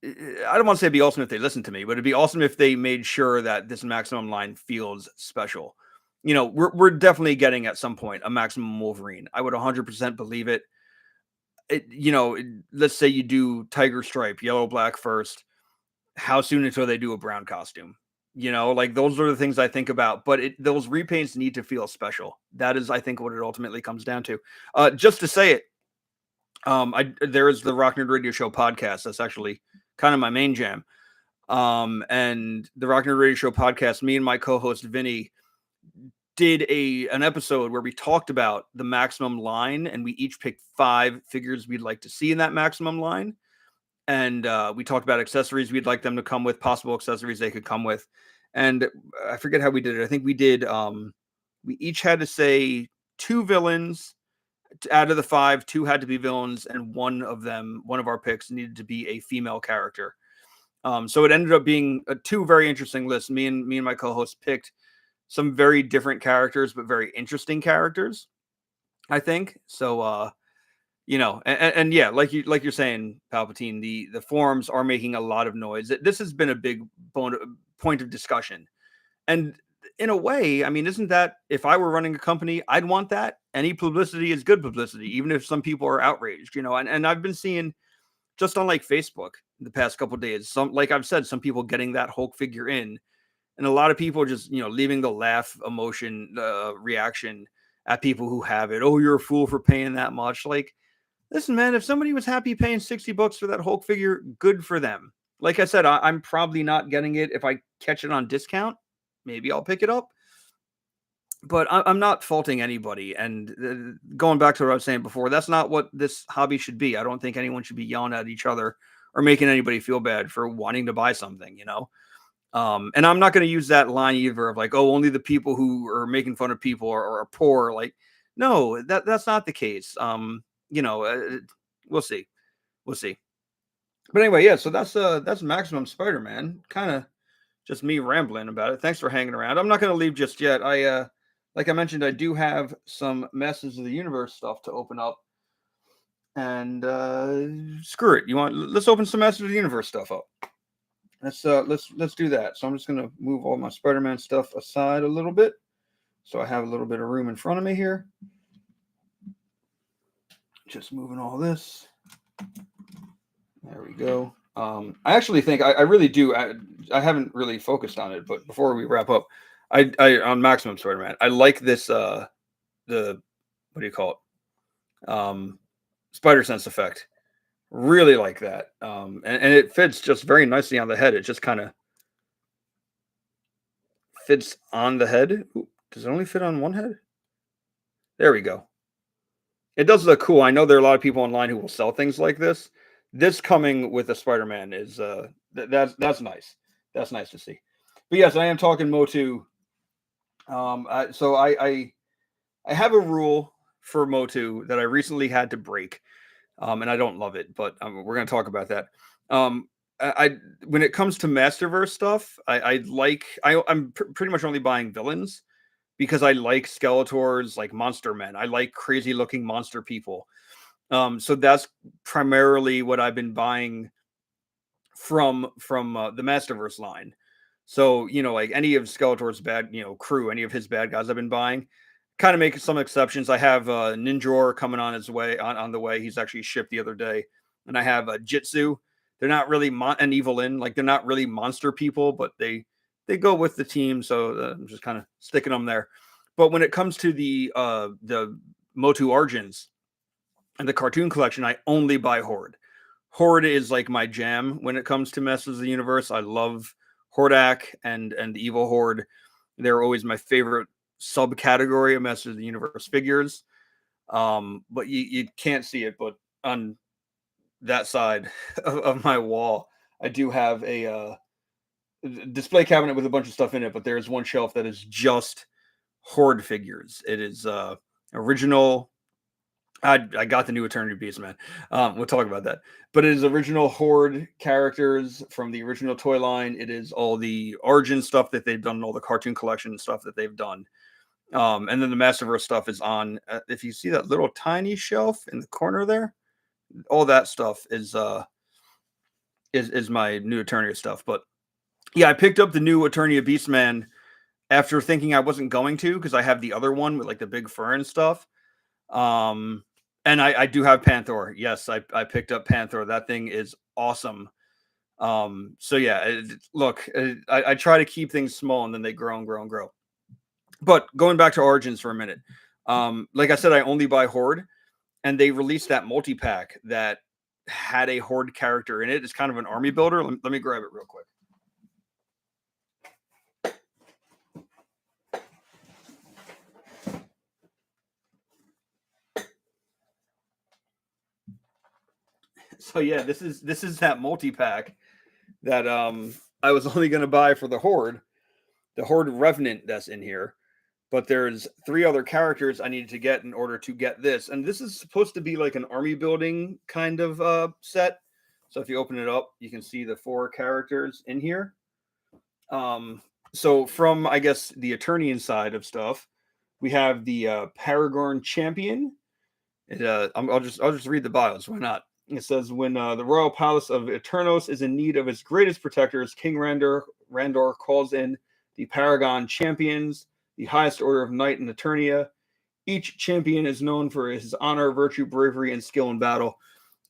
I don't want to say it'd be awesome if they listened to me, but it'd be awesome if they made sure that this Maximum line feels special. We're definitely getting at some point a Maximum Wolverine. I would 100% believe it. Let's say you do Tiger Stripe, Yellow Black first. How soon until they do a brown costume? Those are the things I think about. But those repaints need to feel special. That is, I think, what it ultimately comes down to. Just to say it, there is the Rock Nerd Radio Show podcast. That's actually kind of my main jam. And the Rock Nerd Radio Show podcast, me and my co-host Vinny did an episode where we talked about the Maximum line, and we each picked 5 figures we'd like to see in that Maximum line. And we talked about accessories we'd like them to come with, possible accessories they could come with. And I forget how we did it. I think we did, we each had to say 2 villains. Out of the 5, 2 had to be villains, and one of our picks needed to be a female character. So it ended up being 2 very interesting lists. Me and my co-host picked some very different characters, but very interesting characters, I think. So, and yeah, like you're saying, Palpatine, the forums are making a lot of noise. This has been a big point of discussion. And in a way, I mean, isn't that, if I were running a company, I'd want that. Any publicity is good publicity, even if some people are outraged, and I've been seeing just on like Facebook the past couple of days, like I've said, some people getting that Hulk figure in, and a lot of people just, leaving the laugh emotion reaction at people who have it. Oh, you're a fool for paying that much. Like, listen, man, if somebody was happy paying $60 for that Hulk figure, good for them. Like I said, I'm probably not getting it. If I catch it on discount, maybe I'll pick it up. But I'm not faulting anybody. And going back to what I was saying before, that's not what this hobby should be. I don't think anyone should be yelling at each other or making anybody feel bad for wanting to buy something, And I'm not going to use that line either of like, oh, only the people who are making fun of people are poor. Like, no, that's not the case. We'll see. But anyway, yeah. So that's Maximum Spider-Man. Kind of just me rambling about it. Thanks for hanging around. I'm not going to leave just yet. Like I mentioned, I do have some Masters of the Universe stuff to open up. And screw it. Let's open some Masters of the Universe stuff up. Let's do that. So I'm just gonna move all my Spider-Man stuff aside a little bit, so I have a little bit of room in front of me here. Just moving all this. There we go. I actually think I really do. I haven't really focused on it, but before we wrap up, I on Maximum Spider-Man, I like this the what do you call it? Spider Sense effect. Really like that. And it fits just very nicely on the head. It just kind of fits on the head. Ooh, does it only fit on one head? There we go. It does look cool. I know there are a lot of people online who will sell things like this. this coming with a Spider-Man is that's nice. That's nice to see. But yes, I am talking Motu. I have a rule for Motu that I recently had to break, and I don't love it, but we're going to talk about that. I when it comes to Masterverse stuff, I'm pretty much only buying villains because I like Skeletors, like Monster Men. I like crazy looking monster people. So that's primarily what I've been buying from the Masterverse line. So like any of Skeletor's bad crew, any of his bad guys I've been buying. Kind of make some exceptions. I have Ninjor coming on his way on the way. He's actually shipped the other day, and I have Jitsu. They're not really an Evelyn, like they're not really monster people, but they go with the team. So I'm just kind of sticking them there. But when it comes to the Motu Origins and the cartoon collection, I only buy Horde. Horde is like my jam when it comes to Masters of the Universe. I love Hordak and the Evil Horde. They're always my favorite subcategory of Masters of the Universe figures. But you can't see it, but on that side of my wall, I do have a display cabinet with a bunch of stuff in it, but there's one shelf that is just Horde figures. It is original. I got the new Eternity Beast, man. We'll talk about that. But it is original Horde characters from the original toy line. It is all the Origin stuff that they've done, all the cartoon collection stuff that they've done. And then the Masterverse stuff is on. If you see that little tiny shelf in the corner there, all that stuff is my new Eternia stuff. But yeah, I picked up the new Eternia Beastman after thinking I wasn't going to because I have the other one with like the big fur and stuff. And I do have Panther. Yes, I picked up Panther. That thing is awesome. So yeah, look, I try to keep things small and then they grow and grow and grow. But going back to Origins for a minute, like I said, I only buy Horde, and they released that multi-pack that had a Horde character in it. It's kind of an army builder. Let me grab it real quick. So yeah, this is that multi-pack that I was only going to buy for the Horde Revenant that's in here. But there's 3 other characters I needed to get in order to get this. And this is supposed to be like an army building kind of set. So if you open it up, you can see the 4 characters in here. So from, I guess, the Eternian side of stuff, we have the Paragorn Champion. I'll just read the bios. Why not? It says, when the royal palace of Eternos is in need of its greatest protectors, King Randor calls in the Paragon Champions, the highest order of knight in Eternia. Each champion is known for his honor, virtue, bravery, and skill in battle.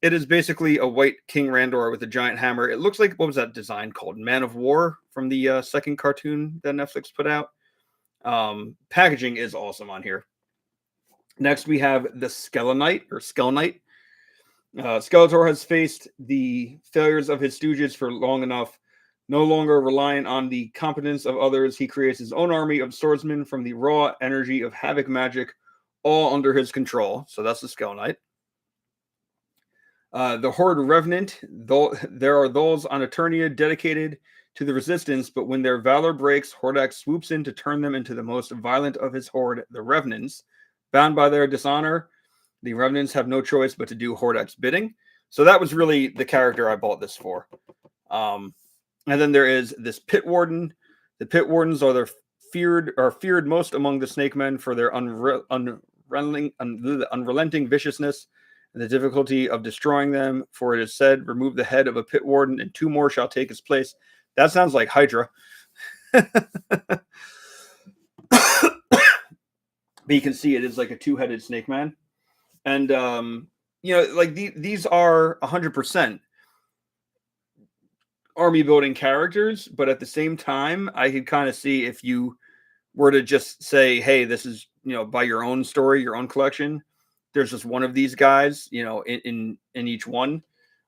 It is basically a white King Randor with a giant hammer. It looks like, what was that design called? Man of War from the second cartoon that Netflix put out. Packaging is awesome on here. Next, we have the Skell Knight. Skeletor has faced the failures of his stooges for long enough. No longer reliant on the competence of others, he creates his own army of swordsmen from the raw energy of Havoc magic, all under his control. So that's the Skell Knight. The Horde Revenant, there are those on Eternia dedicated to the resistance, but when their valor breaks, Hordak swoops in to turn them into the most violent of his horde, the Revenants. Bound by their dishonor, the Revenants have no choice but to do Hordak's bidding. So that was really the character I bought this for. And then there is this Pit Warden. The Pit Wardens are feared most among the Snake Men for their unrelenting viciousness and the difficulty of destroying them. For it is said, remove the head of a Pit Warden and 2 more shall take his place. That sounds like Hydra. But you can see it is like a 2-headed snake man. And, like these are 100% army building characters. But at the same time, I could kind of see if you were to just say, hey, this is, by your own story, your own collection, there's just one of these guys, in each one.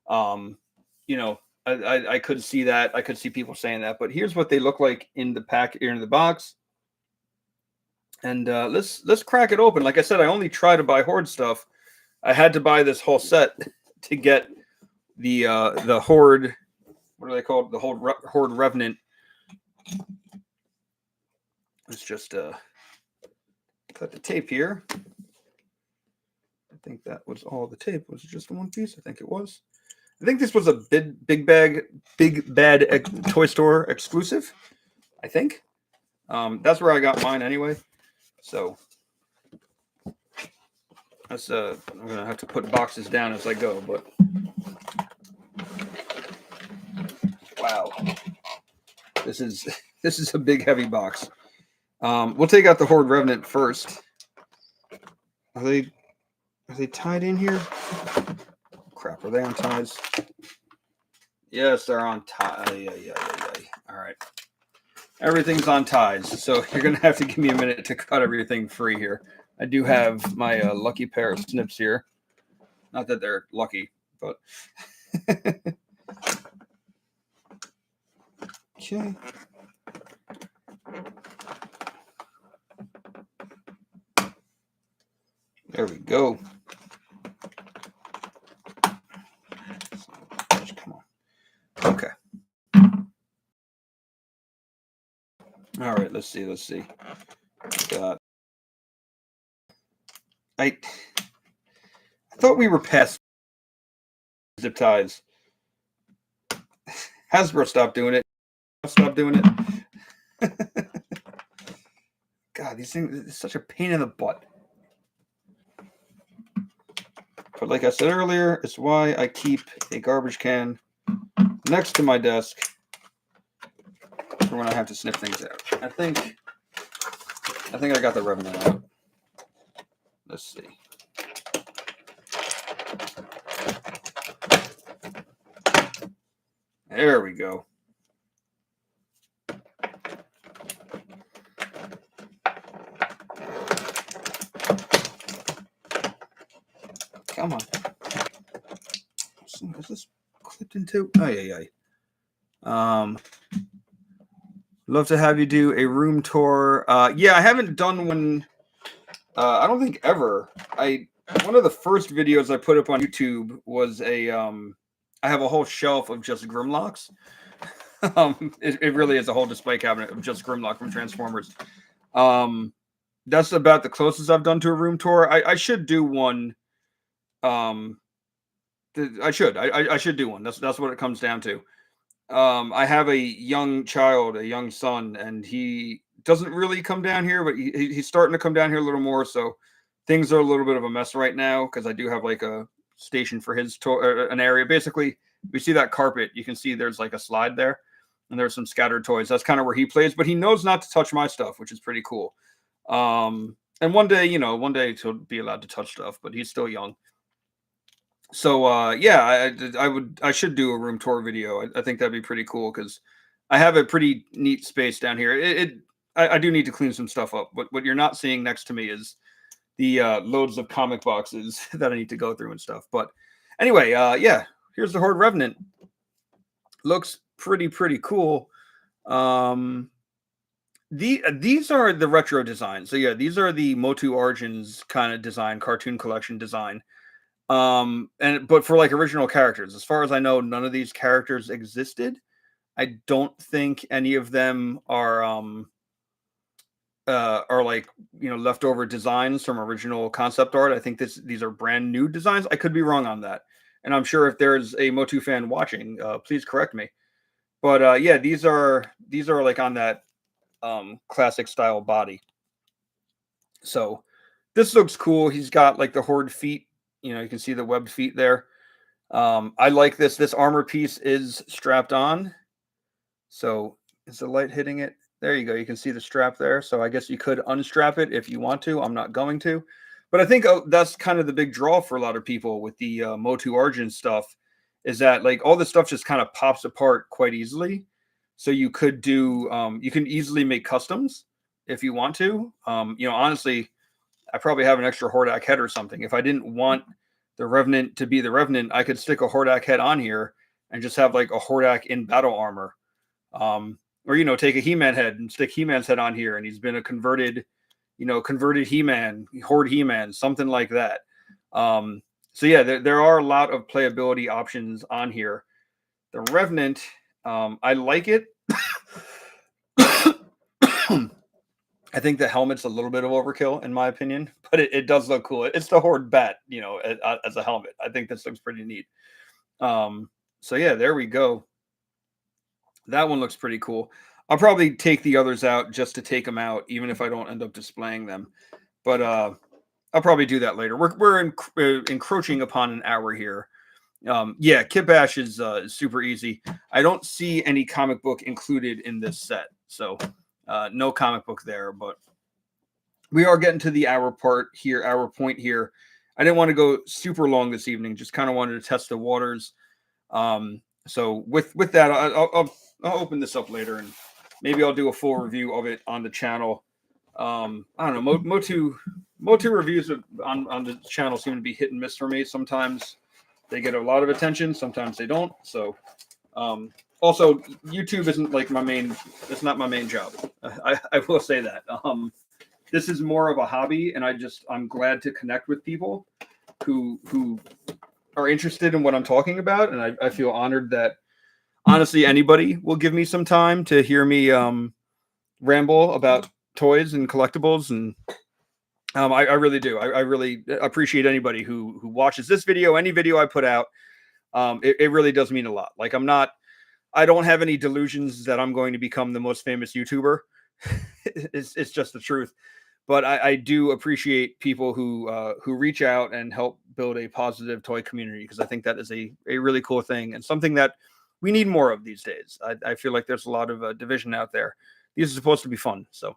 I could see that. I could see people saying that. But here's what they look like in the pack, in the box. And let's crack it open. Like I said, I only try to buy Horde stuff. I had to buy this whole set to get the Horde. What are they called? The Horde Revenant. Let's just cut the tape here. I think that was all the tape. Was it just the one piece? I think it was. I think this was a big bad toy store exclusive. I think. That's where I got mine anyway. So that's I'm gonna have to put boxes down as I go, but wow, this is a big heavy box. We'll take out the Horde Revenant first. Are they tied in here? Crap, are they on ties? Yes, they're on ties. All right. Everything's on ties, so you're going to have to give me a minute to cut everything free here. I do have my lucky pair of snips here. Not that they're lucky, but... Okay. There we go. Come on. Okay. All right, let's see. Got. I thought we were past zip ties. Hasbro stopped doing it. Stop doing it. God, these things it's such a pain in the butt. But like I said earlier, it's why I keep a garbage can next to my desk for when I have to sniff things out. I think I got the Revenant out. Let's see. There we go. Come on. Is this clipped into? Love to have you do a room tour. Yeah, I haven't done one. I don't think ever. One of the first videos I put up on YouTube was a. I have a whole shelf of just Grimlocks. It really is a whole display cabinet of just Grimlock from Transformers. That's about the closest I've done to a room tour. I should do one. I should do one. That's what it comes down to. I have a young child, a young son, and he doesn't really come down here, but he's starting to come down here a little more. So things are a little bit of a mess right now because I do have like a station for his an area. Basically, we see that carpet. You can see there's like a slide there, and there's some scattered toys. That's kind of where he plays, but he knows not to touch my stuff, which is pretty cool. And one day he'll be allowed to touch stuff, but he's still young. So yeah, I should do a room tour video. I think that'd be pretty cool because I have a pretty neat space down here. I do need to clean some stuff up. But what you're not seeing next to me is the loads of comic boxes that I need to go through and stuff. But anyway, yeah, here's the Horde Revenant. Looks pretty cool. These are the retro designs. So yeah, these are the Motu Origins kind of design, cartoon collection design. But for like original characters, as far as I know, none of these characters existed. I don't think any of them are like, leftover designs from original concept art. I think these are brand new designs. I could be wrong on that. And I'm sure if there's a Motu fan watching, please correct me. But yeah, these are like on that classic style body. So this looks cool. He's got like the Horde feet. You can see the webbed feet there. I like this. This armor piece is strapped on. So is the light hitting it? There you go. You can see the strap there. So I guess you could unstrap it if you want to. I'm not going to. But I think that's kind of the big draw for a lot of people with the Motu Origin stuff is that like all this stuff just kind of pops apart quite easily. So you could do, you can easily make customs if you want to. Honestly, I probably have an extra Hordak head or something. If I didn't want the Revenant to be the Revenant, I could stick a Hordak head on here and just have like a Hordak in battle armor. Or, take a He-Man head and stick He-Man's head on here and he's been a converted He-Man, Horde He-Man, something like that. So yeah, there are a lot of playability options on here. The Revenant, I like it. I think the helmet's a little bit of overkill, in my opinion, but it does look cool. It's the Horde Bat, as a helmet. I think this looks pretty neat. So yeah, there we go. That one looks pretty cool. I'll probably take the others out just to take them out, even if I don't end up displaying them. But I'll probably do that later. We're encroaching upon an hour here. Yeah, Kit Bash is super easy. I don't see any comic book included in this set, so no comic book there. But we are getting to the hour point here. I didn't want to go super long this evening. Just kind of wanted to test the waters. So with that, I'll open this up later, and maybe I'll do a full review of it on the channel. I don't know. Motu reviews on the channel seem to be hit and miss for me. Sometimes they get a lot of attention, sometimes they don't. So, also YouTube isn't like my main. It's not my main job. I will say that. This is more of a hobby, and I'm glad to connect with people who are interested in what I'm talking about, and I feel honored that honestly anybody will give me some time to hear me ramble about toys and collectibles, and I really do. I really appreciate anybody who watches this video, any video I put out. It really does mean a lot. Like I don't have any delusions that I'm going to become the most famous YouTuber. It's just the truth. But I do appreciate people who reach out and help build a positive toy community, because I think that is a really cool thing and something that we need more of these days. I feel like there's a lot of division out there. These are supposed to be fun. So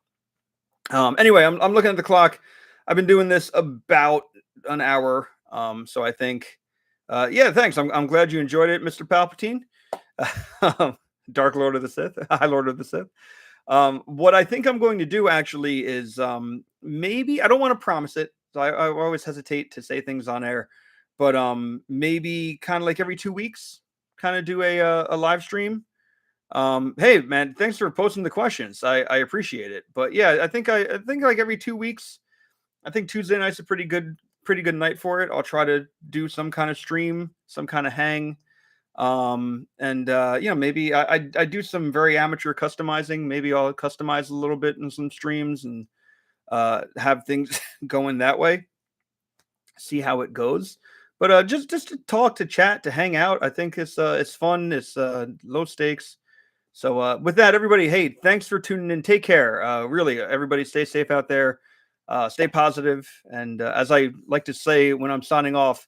anyway, I'm looking at the clock. I've been doing this about an hour. So I think, yeah, thanks. I'm glad you enjoyed it, Mr. Palpatine, Dark Lord of the Sith, High Lord of the Sith. What I think I'm going to do actually is maybe, I don't want to promise it. So I always hesitate to say things on air, but maybe kind of like every 2 weeks, kind of do a live stream. Hey man, thanks for posting the questions. I appreciate it. But yeah, I think like every 2 weeks, I think Tuesday night's a pretty good night for it. I'll try to do some kind of stream, some kind of hang. Maybe I do some very amateur customizing. Maybe I'll customize a little bit in some streams and have things going that way. See how it goes. But just to talk, to chat, to hang out, I think it's fun. It's low stakes. So with that, everybody, hey, thanks for tuning in. Take care. Really, everybody, stay safe out there. Stay positive. And as I like to say when I'm signing off,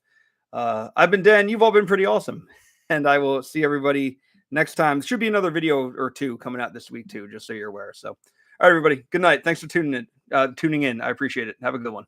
I've been Dan. You've all been pretty awesome. And I will see everybody next time. There should be another video or two coming out this week too, just so you're aware. So, all right, everybody, good night. Thanks for tuning in. I appreciate it. Have a good one.